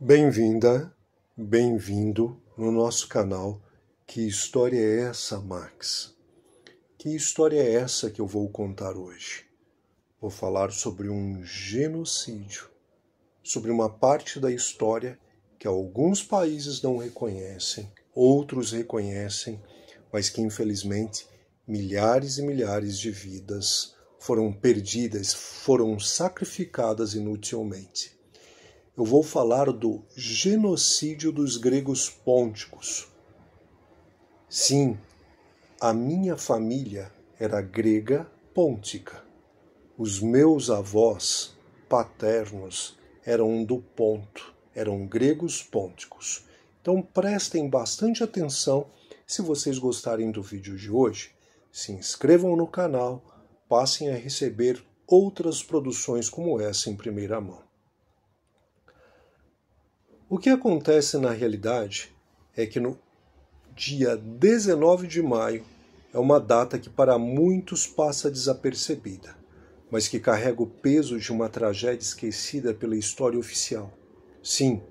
Bem-vinda, bem-vindo no nosso canal. Que história é essa, Max? Que história é essa que eu vou contar hoje? Vou falar sobre um genocídio, sobre uma parte da história que alguns países não reconhecem, outros reconhecem, mas que infelizmente milhares e milhares de vidas foram perdidas, foram sacrificadas inutilmente. Eu vou falar do genocídio dos gregos pônticos. Sim, a minha família era grega pôntica. Os meus avós paternos eram do Ponto, eram gregos pônticos. Então prestem bastante atenção. Se vocês gostarem do vídeo de hoje, se inscrevam no canal, passem a receber outras produções como essa em primeira mão. O que acontece na realidade é que no dia 19 de maio é uma data que para muitos passa desapercebida, mas que carrega o peso de uma tragédia esquecida pela história oficial. Sim,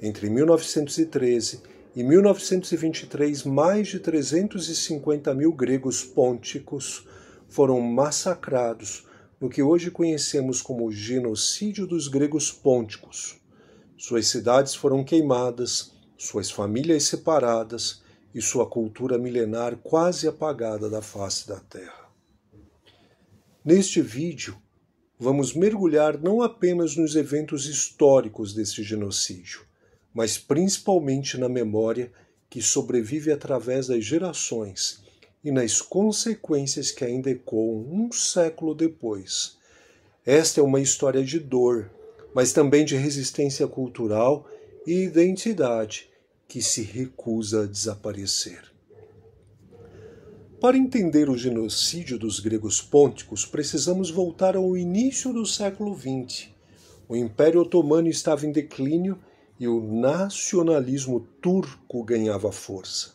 entre 1913 e 1923, mais de 350 mil gregos pônticos foram massacrados no que hoje conhecemos como genocídio dos gregos pônticos. Suas cidades foram queimadas, suas famílias separadas e sua cultura milenar quase apagada da face da terra. Neste vídeo, vamos mergulhar não apenas nos eventos históricos desse genocídio, mas principalmente na memória que sobrevive através das gerações e nas consequências que ainda ecoam um século depois. Esta é uma história de dor, mas também de resistência cultural e identidade que se recusa a desaparecer. Para entender o genocídio dos gregos pônticos, precisamos voltar ao início do século XX. O Império Otomano estava em declínio e o nacionalismo turco ganhava força.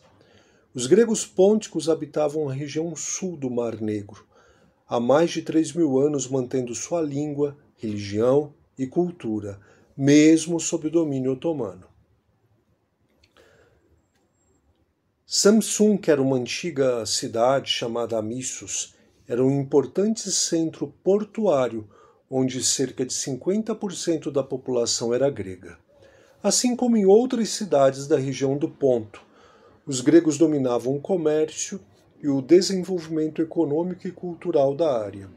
Os gregos pônticos habitavam a região sul do Mar Negro, há mais de 3.000 anos mantendo sua língua, religião e cultura, mesmo sob o domínio otomano. Samsun, que era uma antiga cidade chamada Amissos, era um importante centro portuário onde cerca de 50% da população era grega. Assim como em outras cidades da região do Ponto, os gregos dominavam o comércio e o desenvolvimento econômico e cultural da área.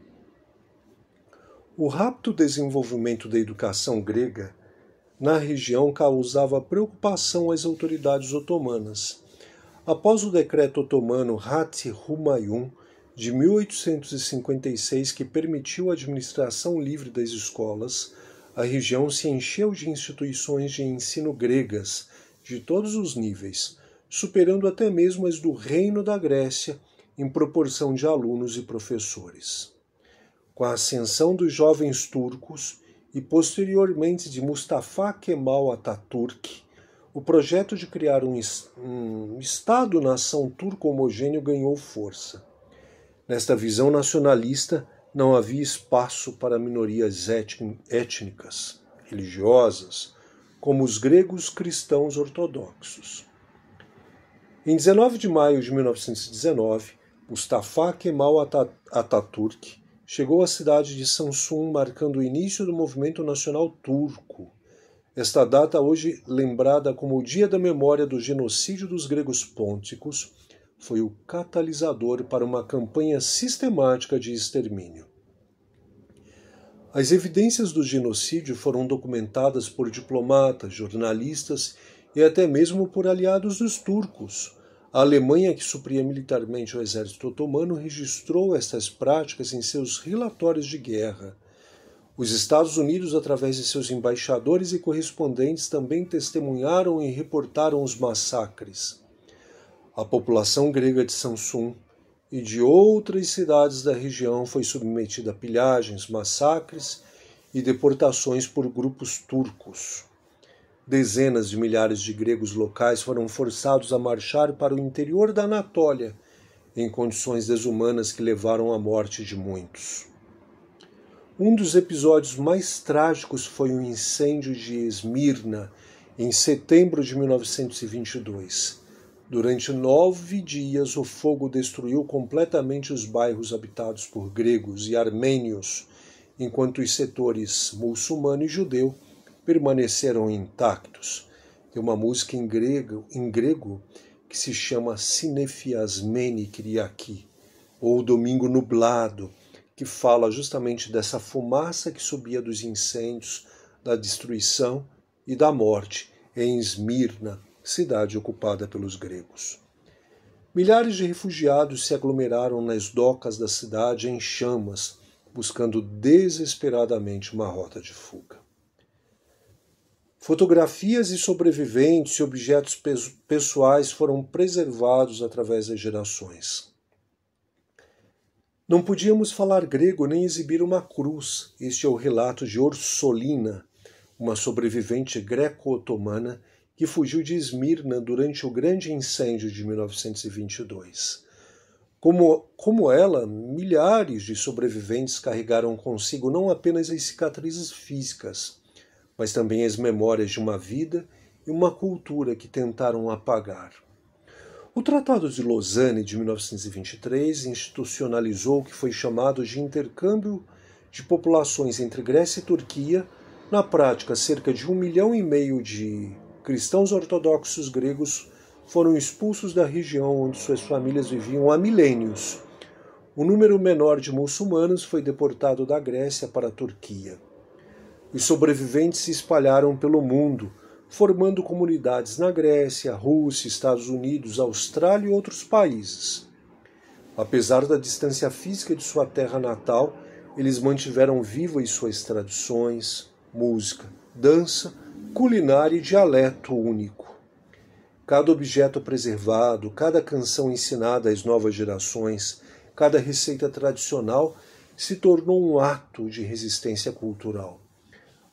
O rápido desenvolvimento da educação grega na região causava preocupação às autoridades otomanas. Após o decreto otomano Hati-Humayun de 1856, que permitiu a administração livre das escolas, a região se encheu de instituições de ensino gregas de todos os níveis, superando até mesmo as do Reino da Grécia em proporção de alunos e professores. Com a ascensão dos jovens turcos e posteriormente de Mustafa Kemal Atatürk, o projeto de criar um Estado-nação turco homogêneo ganhou força. Nesta visão nacionalista, não havia espaço para minorias étnicas, religiosas, como os gregos cristãos ortodoxos. Em 19 de maio de 1919, Mustafa Kemal Atatürk chegou à cidade de Samsun, marcando o início do movimento nacional turco. Esta data, hoje lembrada como o Dia da Memória do Genocídio dos Gregos Pônticos, foi o catalisador para uma campanha sistemática de extermínio. As evidências do genocídio foram documentadas por diplomatas, jornalistas e até mesmo por aliados dos turcos. A Alemanha, que supria militarmente o exército otomano, registrou estas práticas em seus relatórios de guerra. Os Estados Unidos, através de seus embaixadores e correspondentes, também testemunharam e reportaram os massacres. A população grega de Samsun e de outras cidades da região foi submetida a pilhagens, massacres e deportações por grupos turcos. Dezenas de milhares de gregos locais foram forçados a marchar para o interior da Anatólia, em condições desumanas que levaram à morte de muitos. Um dos episódios mais trágicos foi o incêndio de Esmirna, em setembro de 1922. Durante 9 dias, o fogo destruiu completamente os bairros habitados por gregos e armênios, enquanto os setores muçulmano e judeu permaneceram intactos. Tem uma música em grego que se chama Sinefiasmeni Kyriaki, ou Domingo Nublado, que fala justamente dessa fumaça que subia dos incêndios, da destruição e da morte em Esmirna, cidade ocupada pelos gregos. Milhares de refugiados se aglomeraram nas docas da cidade em chamas, buscando desesperadamente uma rota de fuga. Fotografias de sobreviventes e objetos pessoais foram preservados através das gerações. Não podíamos falar grego nem exibir uma cruz. Este é o relato de Orsolina, uma sobrevivente greco-otomana que fugiu de Esmirna durante o grande incêndio de 1922. Como ela, milhares de sobreviventes carregaram consigo não apenas as cicatrizes físicas, mas também as memórias de uma vida e uma cultura que tentaram apagar. O Tratado de Lausanne de 1923 institucionalizou o que foi chamado de intercâmbio de populações entre Grécia e Turquia. Na prática, cerca de 1,5 milhão de cristãos ortodoxos gregos foram expulsos da região onde suas famílias viviam há milênios. O número menor de muçulmanos foi deportado da Grécia para a Turquia. Os sobreviventes se espalharam pelo mundo, formando comunidades na Grécia, Rússia, Estados Unidos, Austrália e outros países. Apesar da distância física de sua terra natal, eles mantiveram vivas suas tradições, música, dança, culinária e dialeto único. Cada objeto preservado, cada canção ensinada às novas gerações, cada receita tradicional se tornou um ato de resistência cultural.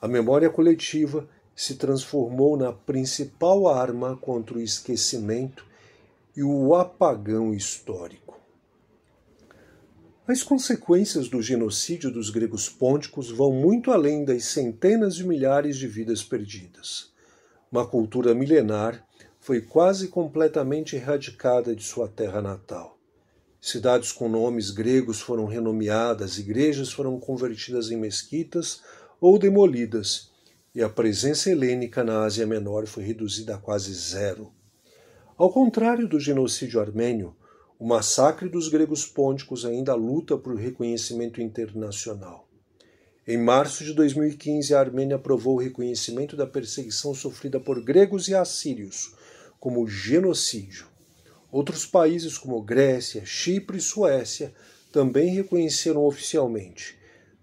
A memória coletiva se transformou na principal arma contra o esquecimento e o apagão histórico. As consequências do genocídio dos gregos pônticos vão muito além das centenas de milhares de vidas perdidas. Uma cultura milenar foi quase completamente erradicada de sua terra natal. Cidades com nomes gregos foram renomeadas, igrejas foram convertidas em mesquitas ou demolidas, e a presença helênica na Ásia Menor foi reduzida a quase zero. Ao contrário do genocídio armênio, o massacre dos gregos pônticos ainda luta por reconhecimento internacional. Em março de 2015, a Armênia aprovou o reconhecimento da perseguição sofrida por gregos e assírios como genocídio. Outros países como Grécia, Chipre e Suécia também reconheceram oficialmente,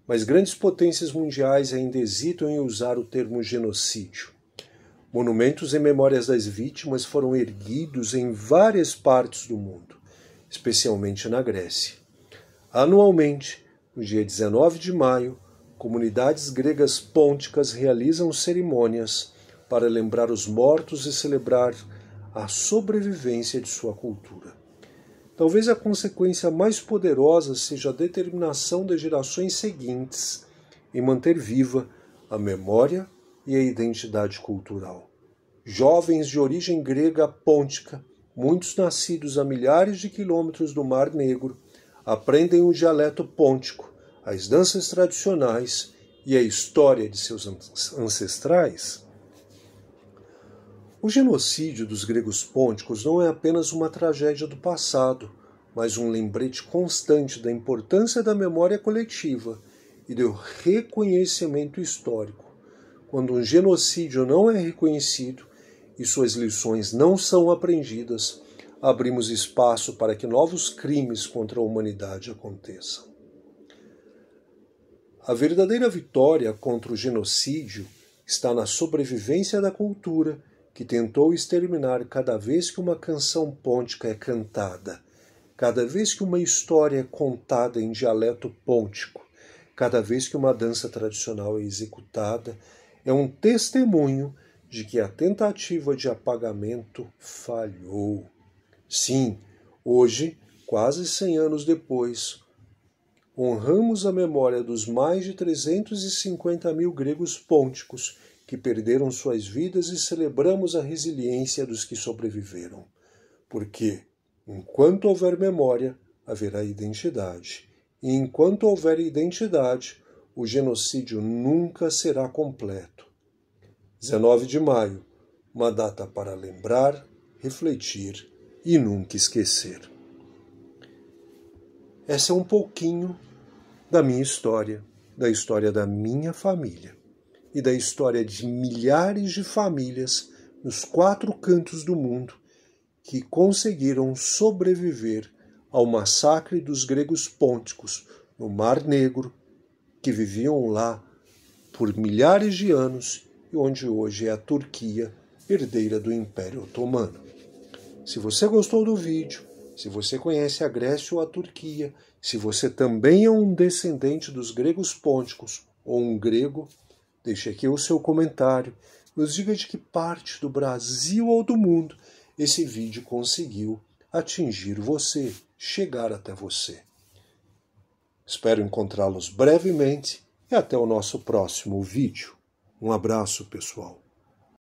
mas grandes potências mundiais ainda hesitam em usar o termo genocídio. Monumentos em memórias das vítimas foram erguidos em várias partes do mundo, especialmente na Grécia. Anualmente, no dia 19 de maio, comunidades gregas pônticas realizam cerimônias para lembrar os mortos e celebrar a sobrevivência de sua cultura. Talvez a consequência mais poderosa seja a determinação das gerações seguintes em manter viva a memória e a identidade cultural. Jovens de origem grega pôntica, muitos nascidos a milhares de quilômetros do Mar Negro, aprendem o dialeto pôntico, as danças tradicionais e a história de seus ancestrais. O genocídio dos gregos pônticos não é apenas uma tragédia do passado, mas um lembrete constante da importância da memória coletiva e do reconhecimento histórico. Quando um genocídio não é reconhecido e suas lições não são aprendidas, abrimos espaço para que novos crimes contra a humanidade aconteçam. A verdadeira vitória contra o genocídio está na sobrevivência da cultura que tentou exterminar cada vez que uma canção pôntica é cantada, cada vez que uma história é contada em dialeto pôntico, cada vez que uma dança tradicional é executada, é um testemunho de que a tentativa de apagamento falhou. Sim, hoje, quase 100 anos depois, honramos a memória dos mais de 350 mil gregos pônticos que perderam suas vidas e celebramos a resiliência dos que sobreviveram. Porque, enquanto houver memória, haverá identidade. E enquanto houver identidade, o genocídio nunca será completo. 19 de maio, uma data para lembrar, refletir e nunca esquecer. Essa é um pouquinho da minha história, da história da minha família e da história de milhares de famílias nos 4 cantos do mundo que conseguiram sobreviver ao massacre dos gregos pônticos no Mar Negro, que viviam lá por milhares de anos e onde hoje é a Turquia, herdeira do Império Otomano. Se você gostou do vídeo, se você conhece a Grécia ou a Turquia, se você também é um descendente dos gregos pônticos ou um grego, deixe aqui o seu comentário, nos diga de que parte do Brasil ou do mundo esse vídeo conseguiu atingir você, chegar até você. Espero encontrá-los brevemente e até o nosso próximo vídeo. Um abraço, pessoal.